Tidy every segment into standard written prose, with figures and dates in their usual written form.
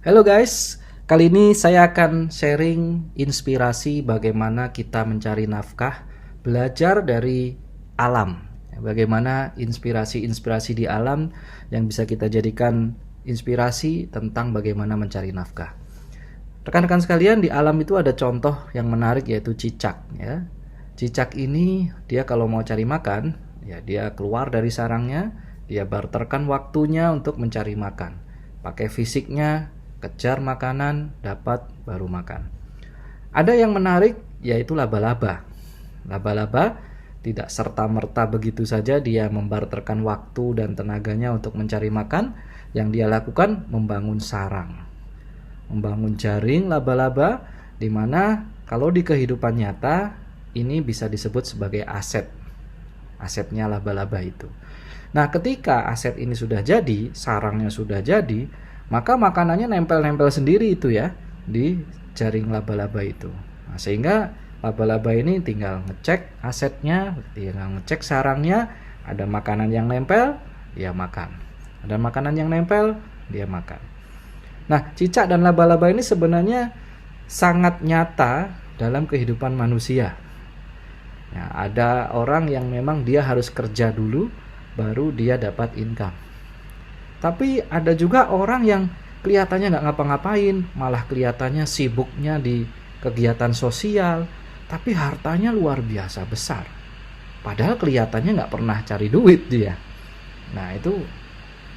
Halo guys, kali ini saya akan sharing inspirasi bagaimana kita mencari nafkah, belajar dari alam. Bagaimana inspirasi-inspirasi di alam yang bisa kita jadikan inspirasi tentang bagaimana mencari nafkah. Rekan-rekan sekalian, di alam itu ada contoh yang menarik yaitu cicak. Ya. Cicak ini dia kalau mau cari makan, ya dia keluar dari sarangnya, dia barterkan waktunya untuk mencari makan. Pakai fisiknya, kejar makanan, dapat baru makan. Ada yang menarik yaitu laba-laba. Laba-laba tidak serta-merta begitu saja dia membarterkan waktu dan tenaganya untuk mencari makan. Yang dia lakukan membangun sarang, membangun jaring laba-laba, di mana kalau di kehidupan nyata ini bisa disebut sebagai asetnya laba-laba itu. Nah, ketika aset ini sudah jadi, sarangnya sudah jadi, maka makanannya nempel-nempel sendiri itu ya di jaring laba-laba itu. Nah, sehingga laba-laba ini tinggal ngecek asetnya, tinggal ngecek sarangnya, ada makanan yang nempel, dia makan. Ada makanan yang nempel, dia makan. Nah, cicak dan laba-laba ini sebenarnya sangat nyata dalam kehidupan manusia. Ya, ada orang yang memang dia harus kerja dulu, baru dia dapat income. Tapi ada juga orang yang kelihatannya nggak ngapa-ngapain, malah kelihatannya sibuknya di kegiatan sosial, tapi hartanya luar biasa besar. Padahal kelihatannya nggak pernah cari duit dia. Nah, itu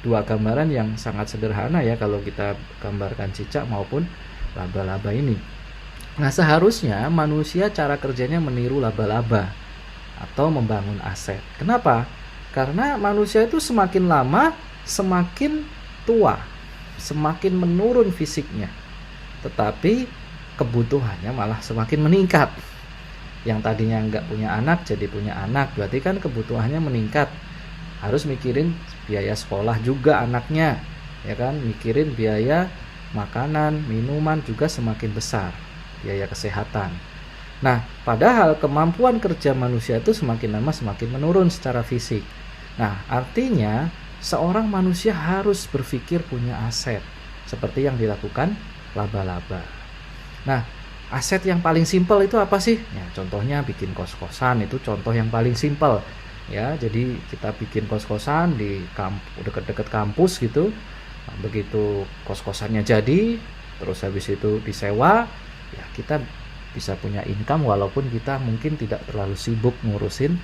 dua gambaran yang sangat sederhana ya kalau kita gambarkan cicak maupun laba-laba ini. Nah, seharusnya manusia cara kerjanya meniru laba-laba atau membangun aset. Kenapa? Karena manusia itu semakin lama semakin tua, semakin menurun fisiknya, tetapi kebutuhannya malah semakin meningkat. Yang tadinya nggak punya anak jadi punya anak, berarti kan kebutuhannya meningkat. Harus mikirin biaya sekolah juga anaknya, ya kan? Mikirin biaya makanan, minuman juga semakin besar, biaya kesehatan. Nah, padahal kemampuan kerja manusia itu semakin lama semakin menurun secara fisik. Nah, artinya seorang manusia harus berpikir punya aset seperti yang dilakukan laba-laba. Nah, aset yang paling simpel itu apa sih? Ya, contohnya bikin kos-kosan, itu contoh yang paling simpel. Ya, jadi kita bikin kos-kosan di dekat-dekat kampus gitu. Nah, begitu kos-kosannya jadi, terus habis itu disewa, ya kita bisa punya income walaupun kita mungkin tidak terlalu sibuk ngurusin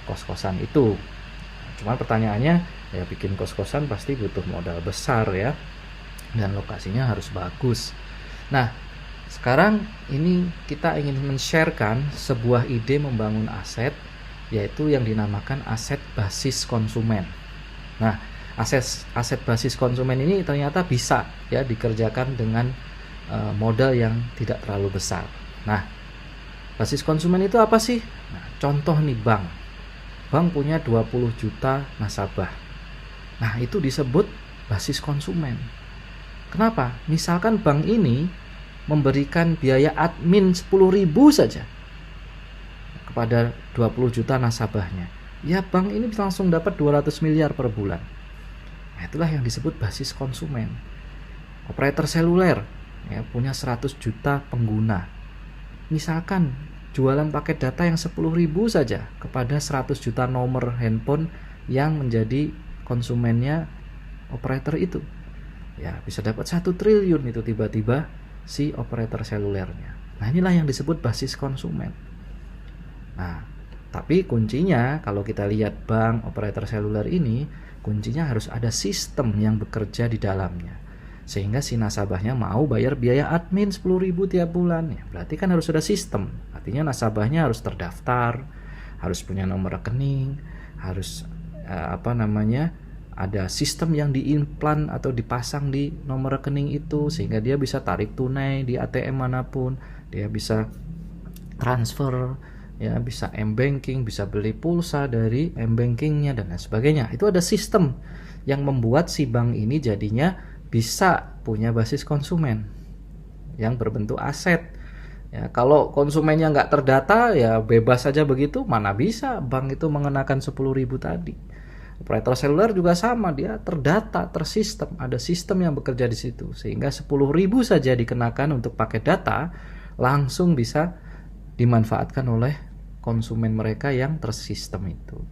kos-kosan itu. Cuman pertanyaannya, ya bikin kos-kosan pasti butuh modal besar ya, dan lokasinya harus bagus. Nah, sekarang ini kita ingin men-sharekan sebuah ide membangun aset, yaitu yang dinamakan aset basis konsumen. Nah, aset basis konsumen ini ternyata bisa ya dikerjakan dengan modal yang tidak terlalu besar. Nah, basis konsumen itu apa sih? Nah, contoh nih bank punya 20 juta nasabah. Nah, itu disebut basis konsumen. Kenapa? Misalkan bank ini memberikan biaya admin 10.000 saja kepada 20 juta nasabahnya. Ya, bank ini bisa langsung dapat 200 miliar per bulan. Nah, itulah yang disebut basis konsumen. Operator seluler ya, punya 100 juta pengguna. Misalkan jualan paket data yang 10.000 saja kepada 100 juta nomor handphone yang menjadi konsumennya operator itu. Ya, bisa dapat 1 triliun itu tiba-tiba si operator selulernya. Nah, inilah yang disebut basis konsumen. Nah, tapi kuncinya kalau kita lihat bank operator seluler ini, kuncinya harus ada sistem yang bekerja di dalamnya. Sehingga si nasabahnya mau bayar biaya admin 10.000 tiap bulan. Ya, berarti kan harus ada sistem. Artinya nasabahnya harus terdaftar, harus punya nomor rekening, harus ada sistem yang diimplan atau dipasang di nomor rekening itu sehingga dia bisa tarik tunai di ATM manapun, dia bisa transfer, ya bisa m-banking, bisa beli pulsa dari m-bankingnya dan lain sebagainya. Itu ada sistem yang membuat si bank ini jadinya bisa punya basis konsumen yang berbentuk aset. Ya, kalau konsumennya nggak terdata ya bebas saja begitu, mana bisa bank itu mengenakan 10.000 tadi. Operator seluler juga sama, dia terdata, tersistem, ada sistem yang bekerja di situ. Sehingga 10.000 saja dikenakan untuk paket data, langsung bisa dimanfaatkan oleh konsumen mereka yang tersistem itu.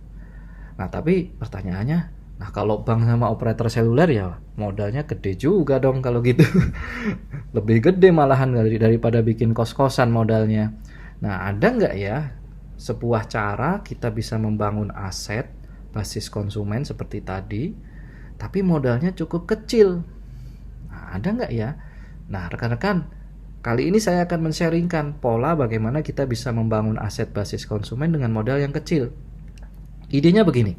Nah, tapi pertanyaannya, nah kalau bank sama operator seluler ya modalnya gede juga dong kalau gitu. Lebih gede malahan daripada bikin kos-kosan modalnya. Nah, ada nggak ya sebuah cara kita bisa membangun aset basis konsumen seperti tadi, tapi modalnya cukup kecil? Nah, ada nggak ya? Nah, rekan-rekan, kali ini saya akan men-sharingkan pola bagaimana kita bisa membangun aset basis konsumen dengan modal yang kecil. Idenya begini,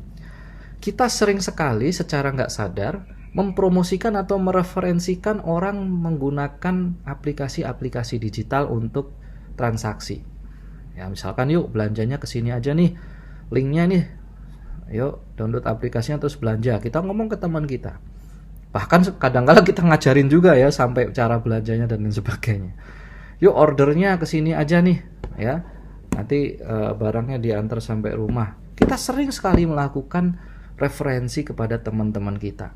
kita sering sekali secara nggak sadar mempromosikan atau mereferensikan orang menggunakan aplikasi-aplikasi digital untuk transaksi. Ya, misalkan yuk belanjanya ke sini aja nih, linknya nih, yuk download aplikasinya terus belanja. Kita ngomong ke teman kita. Bahkan kadang-kala kita ngajarin juga ya sampai cara belanjanya dan lain sebagainya. Yuk ordernya ke sini aja nih, ya. Nanti barangnya diantar sampai rumah. Kita sering sekali melakukan referensi kepada teman-teman kita.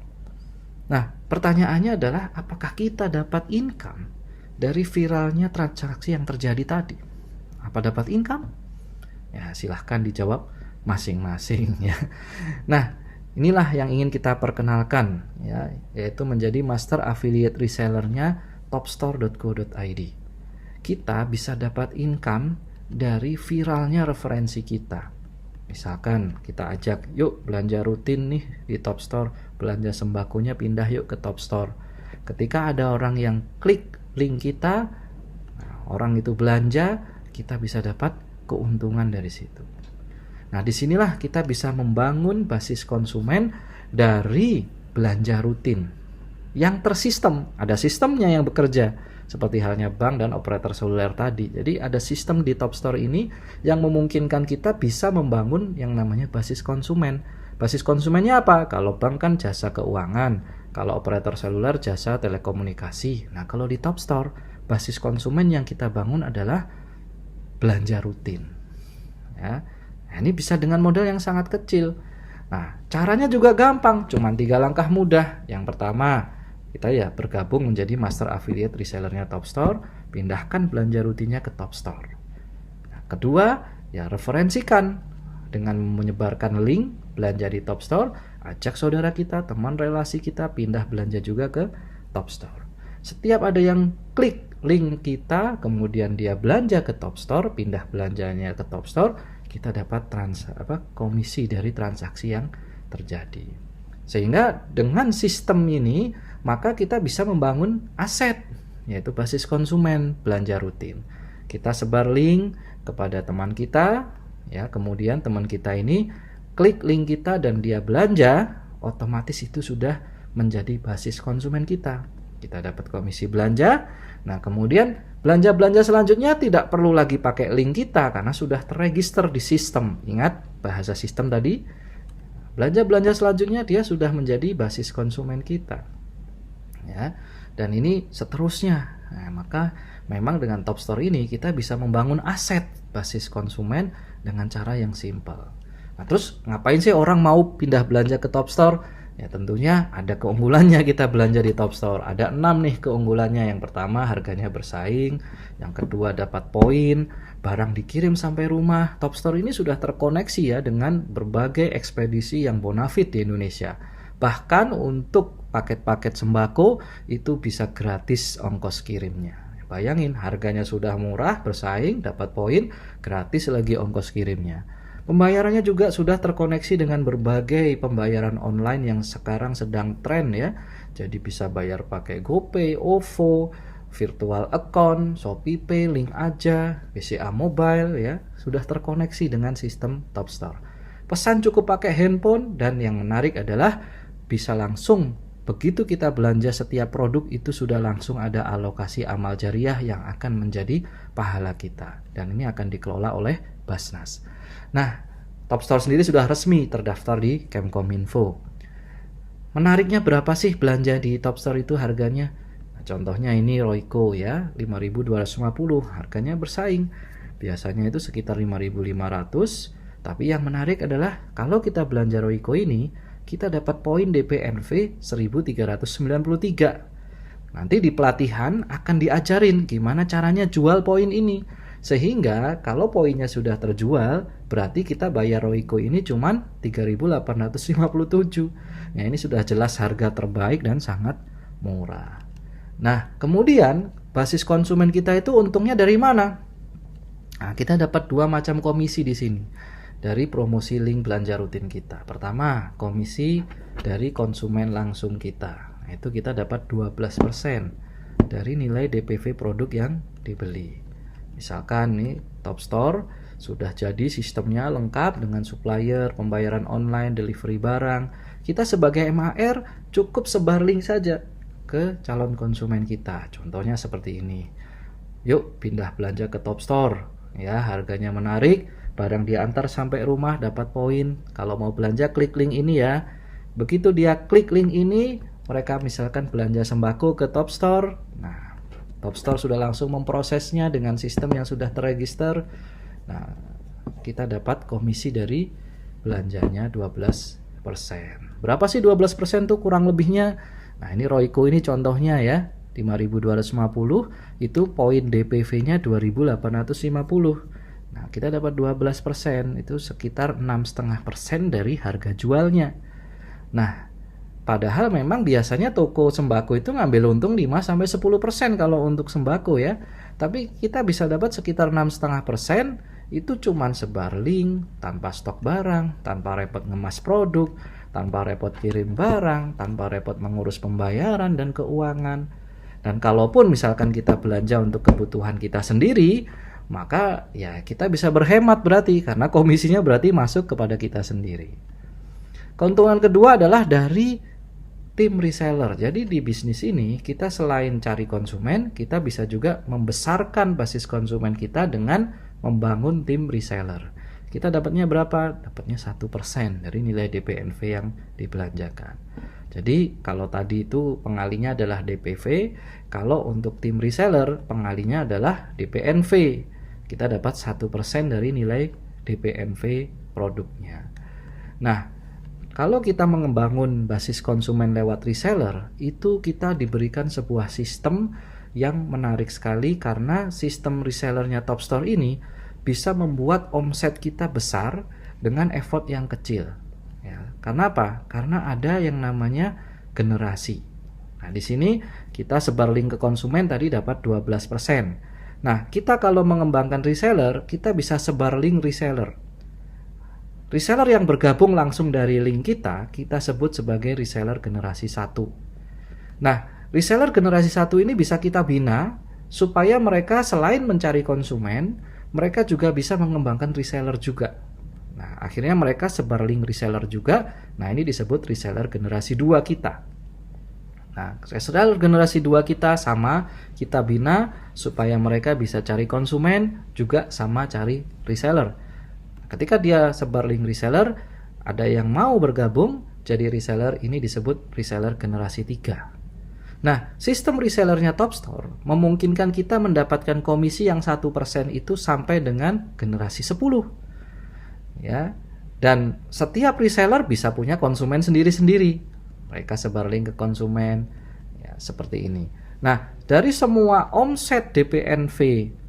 Nah, pertanyaannya adalah apakah kita dapat income dari viralnya transaksi yang terjadi tadi? Apa dapat income? Ya, silahkan dijawab masing-masing ya. Nah, inilah yang ingin kita perkenalkan ya, yaitu menjadi master affiliate resellernya topstore.co.id. Kita bisa dapat income dari viralnya referensi kita. Misalkan kita ajak, yuk belanja rutin nih di Topstore, belanja sembakonya pindah yuk ke Topstore. Ketika ada orang yang klik link kita, orang itu belanja, kita bisa dapat keuntungan dari situ. Nah, disinilah kita bisa membangun basis konsumen dari belanja rutin yang tersistem. Ada sistemnya yang bekerja, seperti halnya bank dan operator seluler tadi. Jadi ada sistem di Topstore ini yang memungkinkan kita bisa membangun yang namanya basis konsumen. Basis konsumennya apa? Kalau bank kan jasa keuangan, kalau operator seluler jasa telekomunikasi. Nah, kalau di Topstore, basis konsumen yang kita bangun adalah belanja rutin. Ya. Nah, ini bisa dengan modal yang sangat kecil. Nah, caranya juga gampang, cuma 3 langkah mudah. Yang pertama, kita ya bergabung menjadi master affiliate resellernya Topstore, pindahkan belanja rutinnya ke Topstore. Nah, kedua, ya referensikan dengan menyebarkan link belanja di Topstore, ajak saudara kita, teman relasi kita pindah belanja juga ke Topstore. Setiap ada yang klik link kita, kemudian dia belanja ke Topstore, pindah belanjanya ke Topstore, kita dapat komisi dari transaksi yang terjadi. Sehingga dengan sistem ini, maka kita bisa membangun aset, yaitu basis konsumen belanja rutin. Kita sebar link kepada teman kita, ya, kemudian teman kita ini klik link kita dan dia belanja, otomatis itu sudah menjadi basis konsumen kita. Kita dapat komisi belanja. Nah, kemudian belanja-belanja selanjutnya tidak perlu lagi pakai link kita karena sudah terregister di sistem. Ingat bahasa sistem tadi, belanja-belanja selanjutnya dia sudah menjadi basis konsumen kita. Ya, dan ini seterusnya. Nah, maka memang dengan Topstore ini kita bisa membangun aset basis konsumen dengan cara yang simpel. Nah, terus ngapain sih orang mau pindah belanja ke Topstore? Ya, tentunya ada keunggulannya kita belanja di Topstore. Ada 6 nih keunggulannya. Yang pertama, harganya bersaing. Yang kedua, dapat poin. Barang dikirim sampai rumah. Topstore ini sudah terkoneksi ya dengan berbagai ekspedisi yang bonafit di Indonesia. Bahkan untuk paket-paket sembako itu bisa gratis ongkos kirimnya. Bayangin, harganya sudah murah, bersaing, dapat poin, gratis lagi ongkos kirimnya. Pembayarannya juga sudah terkoneksi dengan berbagai pembayaran online yang sekarang sedang tren ya. Jadi bisa bayar pakai GoPay, OVO, virtual account, ShopeePay, Link Aja, BCA Mobile ya. Sudah terkoneksi dengan sistem Topstore. Pesan cukup pakai handphone dan yang menarik adalah bisa langsung begitu kita belanja setiap produk itu sudah langsung ada alokasi amal jariah yang akan menjadi pahala kita. Dan ini akan dikelola oleh Basnas. Nah, Topstore sendiri sudah resmi terdaftar di Kemkominfo. Menariknya berapa sih belanja di Topstore itu harganya? Nah, contohnya ini Royco ya, 5.250, harganya bersaing. Biasanya itu sekitar 5.500, Tapi yang menarik adalah kalau kita belanja Royco ini, kita dapat poin DPNV 1393. Nanti di pelatihan akan diajarin gimana caranya jual poin ini. Sehingga kalau poinnya sudah terjual, berarti kita bayar Royco ini cuma 3.857. Ya, ini sudah jelas harga terbaik dan sangat murah. Nah, kemudian basis konsumen kita itu untungnya dari mana? Nah, kita dapat dua macam komisi di sini dari promosi link belanja rutin kita. Pertama, komisi dari konsumen langsung kita. Nah, itu kita dapat 12% dari nilai DPV produk yang dibeli. Misalkan nih, Top Store sudah jadi sistemnya lengkap dengan supplier, pembayaran online, delivery barang. Kita sebagai MAR cukup sebar link saja ke calon konsumen kita. Contohnya seperti ini. Yuk pindah belanja ke Top Store. Ya, harganya menarik, barang diantar sampai rumah dapat poin. Kalau mau belanja klik link ini ya. Begitu dia klik link ini, mereka misalkan belanja sembako ke Top Store. Nah, Top Store sudah langsung memprosesnya dengan sistem yang sudah terregister. Nah, kita dapat komisi dari belanjanya 12%. Berapa sih 12% tuh kurang lebihnya? Nah, ini Royco ini contohnya ya. 5.250 itu poin DPV-nya 2.850. Nah, kita dapat 12%, itu sekitar 6,5% dari harga jualnya. Nah, padahal memang biasanya toko sembako itu ngambil untung 5-10% kalau untuk sembako ya. Tapi kita bisa dapat sekitar 6,5%, itu cuman sebar link, tanpa stok barang, tanpa repot ngemas produk, tanpa repot kirim barang, tanpa repot mengurus pembayaran dan keuangan. Dan kalaupun misalkan kita belanja untuk kebutuhan kita sendiri, maka ya kita bisa berhemat berarti, karena komisinya berarti masuk kepada kita sendiri. Keuntungan kedua adalah dari tim reseller. Jadi di bisnis ini kita selain cari konsumen, kita bisa juga membesarkan basis konsumen kita dengan membangun tim reseller. Kita dapatnya berapa? Dapatnya 1% dari nilai DPNV yang dibelanjakan. Jadi kalau tadi itu pengalinya adalah DPV, kalau untuk tim reseller pengalinya adalah DPNV. Kita dapat 1% dari nilai DPNV produknya. Nah, kalau kita membangun basis konsumen lewat reseller, itu kita diberikan sebuah sistem yang menarik sekali, karena sistem resellernya Top Store ini bisa membuat omset kita besar dengan effort yang kecil. Ya, karena apa? Karena ada yang namanya generasi. Nah, di sini kita sebar link ke konsumen tadi dapat 12%. Nah, kita kalau mengembangkan reseller, kita bisa sebar link reseller. Reseller yang bergabung langsung dari link kita, kita sebut sebagai reseller generasi 1. Nah, reseller generasi 1 ini bisa kita bina supaya mereka selain mencari konsumen, mereka juga bisa mengembangkan reseller juga. Nah, akhirnya mereka sebar link reseller juga. Nah, ini disebut reseller generasi 2 kita. Nah, reseller generasi 2 kita sama kita bina supaya mereka bisa cari konsumen, juga sama cari reseller. Ketika dia sebar link reseller, ada yang mau bergabung jadi reseller, ini disebut reseller generasi 3. Nah, sistem resellernya Top Store memungkinkan kita mendapatkan komisi yang 1% itu sampai dengan generasi 10. Ya. Dan setiap reseller bisa punya konsumen sendiri-sendiri. Mereka sebar link ke konsumen ya, seperti ini. Nah, dari semua omset DPNV,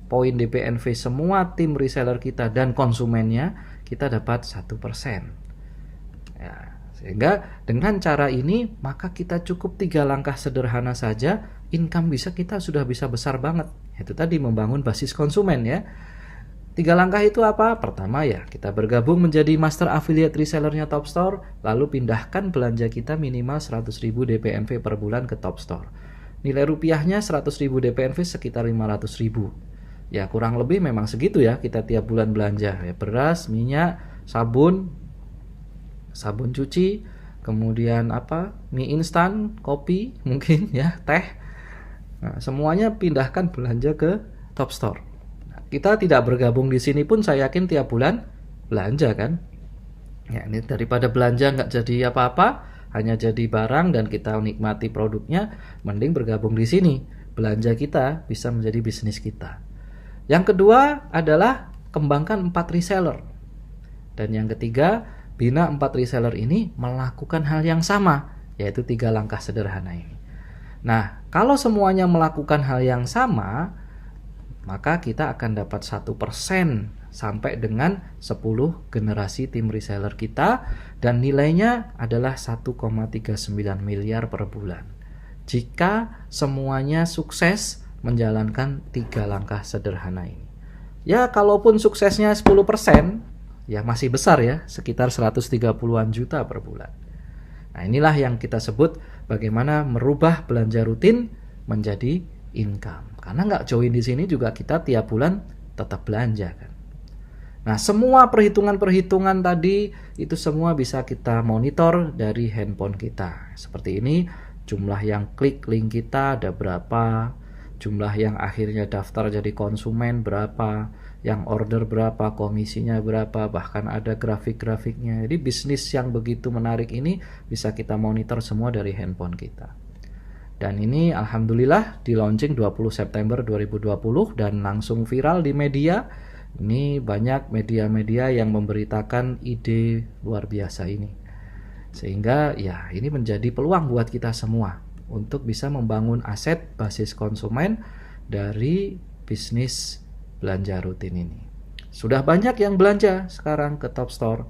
poin DPNV semua tim reseller kita dan konsumennya, kita dapat 1%. Ya, sehingga dengan cara ini maka kita cukup 3 langkah sederhana saja, income kita sudah bisa besar banget. Itu tadi membangun basis konsumen ya. 3 langkah itu apa? Pertama ya, kita bergabung menjadi master affiliate resellernya Top Store, lalu pindahkan belanja kita minimal 100.000 DPNV per bulan ke Top Store. Nilai rupiahnya 100.000 DPNV sekitar 500.000. Ya kurang lebih memang segitu ya kita tiap bulan belanja ya, beras, minyak, sabun cuci, kemudian mie instan, kopi mungkin ya, teh. Nah, semuanya pindahkan belanja ke Top Store. Nah, kita tidak bergabung di sini pun saya yakin tiap bulan belanja kan. Ya ini daripada belanja nggak jadi apa-apa, hanya jadi barang dan kita nikmati produknya, mending bergabung di sini. Belanja kita bisa menjadi bisnis kita. Yang kedua adalah kembangkan 4 reseller. Dan yang ketiga, bina 4 reseller ini melakukan hal yang sama, yaitu 3 langkah sederhana ini. Nah, kalau semuanya melakukan hal yang sama, maka kita akan dapat 1% sampai dengan 10 generasi tim reseller kita, dan nilainya adalah 1,39 miliar per bulan. Jika semuanya sukses menjalankan 3 langkah sederhana ini. Ya, kalaupun suksesnya 10%, ya masih besar ya, sekitar 130-an juta per bulan. Nah, inilah yang kita sebut bagaimana merubah belanja rutin menjadi income. Karena nggak join di sini juga kita tiap bulan tetap belanja kan. Nah, semua perhitungan-perhitungan tadi itu semua bisa kita monitor dari handphone kita. Seperti ini, jumlah yang klik link kita ada berapa, jumlah yang akhirnya daftar jadi konsumen berapa, yang order berapa, komisinya berapa, bahkan ada grafik-grafiknya. Jadi bisnis yang begitu menarik ini bisa kita monitor semua dari handphone kita. Dan ini alhamdulillah di launching 20 September 2020 dan langsung viral di media. Ini banyak media-media yang memberitakan ide luar biasa ini. Sehingga ya ini menjadi peluang buat kita semua untuk bisa membangun aset basis konsumen dari bisnis belanja rutin ini. Sudah banyak yang belanja sekarang ke Top Store.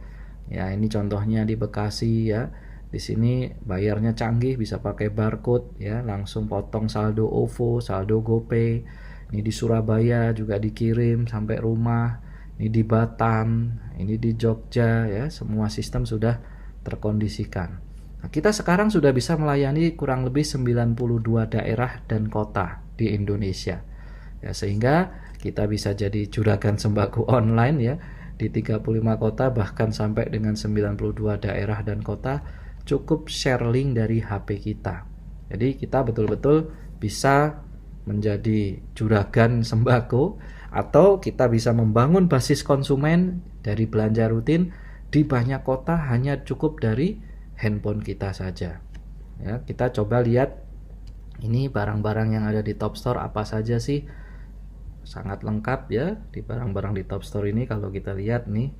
Ya, ini contohnya di Bekasi ya. Di sini bayarnya canggih, bisa pakai barcode ya, langsung potong saldo OVO, saldo GoPay. Ini di Surabaya juga dikirim sampai rumah. Ini di Batam, ini di Jogja ya, semua sistem sudah terkondisikan. Nah, kita sekarang sudah bisa melayani kurang lebih 92 daerah dan kota di Indonesia. Ya, sehingga kita bisa jadi juragan sembako online ya di 35 kota, bahkan sampai dengan 92 daerah dan kota. Cukup share link dari HP kita. Jadi kita betul-betul bisa menjadi juragan sembako, atau kita bisa membangun basis konsumen dari belanja rutin di banyak kota hanya cukup dari handphone kita saja. Ya, kita coba lihat ini barang-barang yang ada di Top Store apa saja sih. Sangat lengkap ya di barang-barang di Top Store ini. Kalau kita lihat nih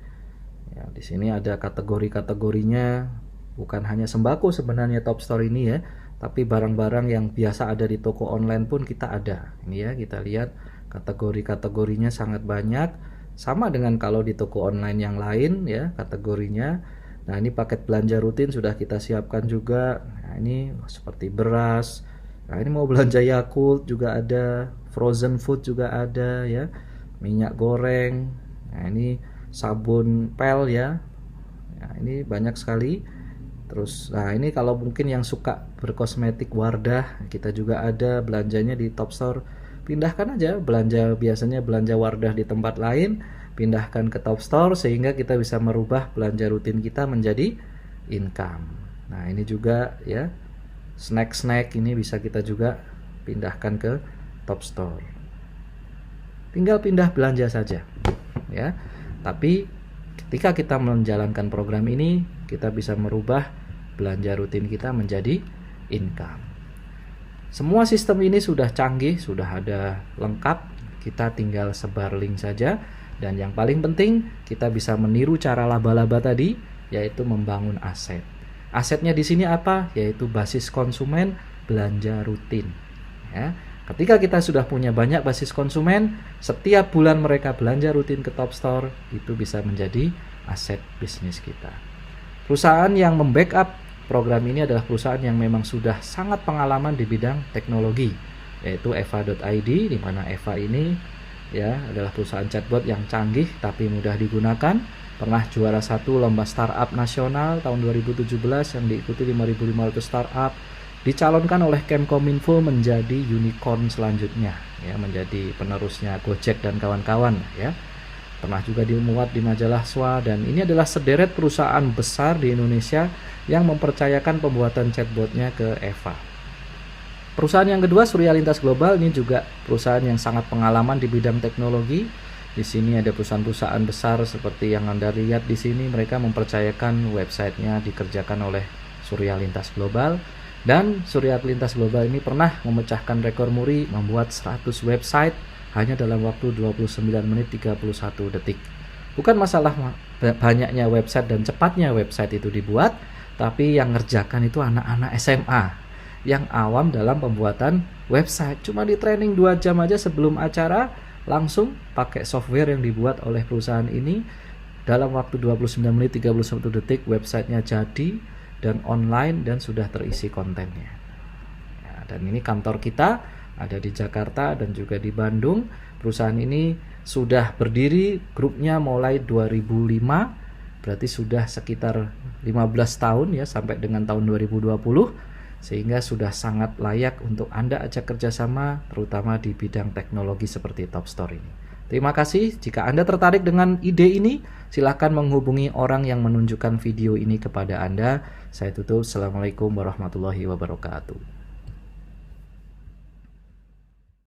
ya, di sini ada kategori-kategorinya. Bukan hanya sembako sebenarnya Top Store ini ya, tapi barang-barang yang biasa ada di toko online pun kita ada. Ini ya, kita lihat kategori-kategorinya sangat banyak, sama dengan kalau di toko online yang lain ya kategorinya. Nah, ini paket belanja rutin sudah kita siapkan juga. Nah, ini seperti beras. Nah, ini mau belanja Yakult juga ada, frozen food juga ada ya, minyak goreng. Nah, ini sabun pel ya. Nah, ini banyak sekali. Terus, nah ini kalau mungkin yang suka berkosmetik Wardah, kita juga ada belanjanya di Top Store. Pindahkan aja belanja, biasanya belanja Wardah di tempat lain, pindahkan ke Top Store sehingga kita bisa merubah belanja rutin kita menjadi income. Nah, ini juga ya, snack-snack ini bisa kita juga pindahkan ke Top Store. Tinggal pindah belanja saja ya. Tapi ketika kita menjalankan program ini, kita bisa merubah belanja rutin kita menjadi income. Semua sistem ini sudah canggih, sudah ada lengkap. Kita tinggal sebar link saja. Dan yang paling penting, kita bisa meniru cara laba-laba tadi, yaitu membangun aset. Asetnya di sini apa? Yaitu basis konsumen belanja rutin. Ya. Ketika kita sudah punya banyak basis konsumen, setiap bulan mereka belanja rutin ke Top Store, itu bisa menjadi aset bisnis kita. Perusahaan yang membackup program ini adalah perusahaan yang memang sudah sangat pengalaman di bidang teknologi, yaitu Eva.id, di mana Eva ini ya adalah perusahaan chatbot yang canggih tapi mudah digunakan. Pernah juara 1 lomba startup nasional tahun 2017 yang diikuti 5.500 startup, dicalonkan oleh Kemkominfo menjadi unicorn selanjutnya ya, menjadi penerusnya Gojek dan kawan-kawan ya. Pernah juga dimuat di majalah SWA, dan ini adalah sederet perusahaan besar di Indonesia yang mempercayakan pembuatan chatbotnya ke Eva. Perusahaan yang kedua, Surya Lintas Global, ini juga perusahaan yang sangat pengalaman di bidang teknologi. Di sini ada perusahaan-perusahaan besar seperti yang Anda lihat di sini, mereka mempercayakan websitenya dikerjakan oleh Surya Lintas Global. Dan Surya Lintas Global ini pernah memecahkan rekor muri membuat 100 website hanya dalam waktu 29 menit 31 detik. Bukan masalah banyaknya website dan cepatnya website itu dibuat, tapi yang ngerjakan itu anak-anak SMA yang awam dalam pembuatan website. Cuma di training 2 jam aja sebelum acara, langsung pakai software yang dibuat oleh perusahaan ini. Dalam waktu 29 menit 31 detik websitenya jadi dan online dan sudah terisi kontennya. Ya, dan ini kantor kita ada di Jakarta dan juga di Bandung. Perusahaan ini sudah berdiri, grupnya mulai 2005, berarti sudah sekitar 15 tahun ya, sampai dengan tahun 2020, sehingga sudah sangat layak untuk Anda ajak kerjasama, terutama di bidang teknologi seperti Topstore ini. Terima kasih. Jika Anda tertarik dengan ide ini, silakan menghubungi orang yang menunjukkan video ini kepada Anda. Saya tutup. Assalamualaikum warahmatullahi wabarakatuh.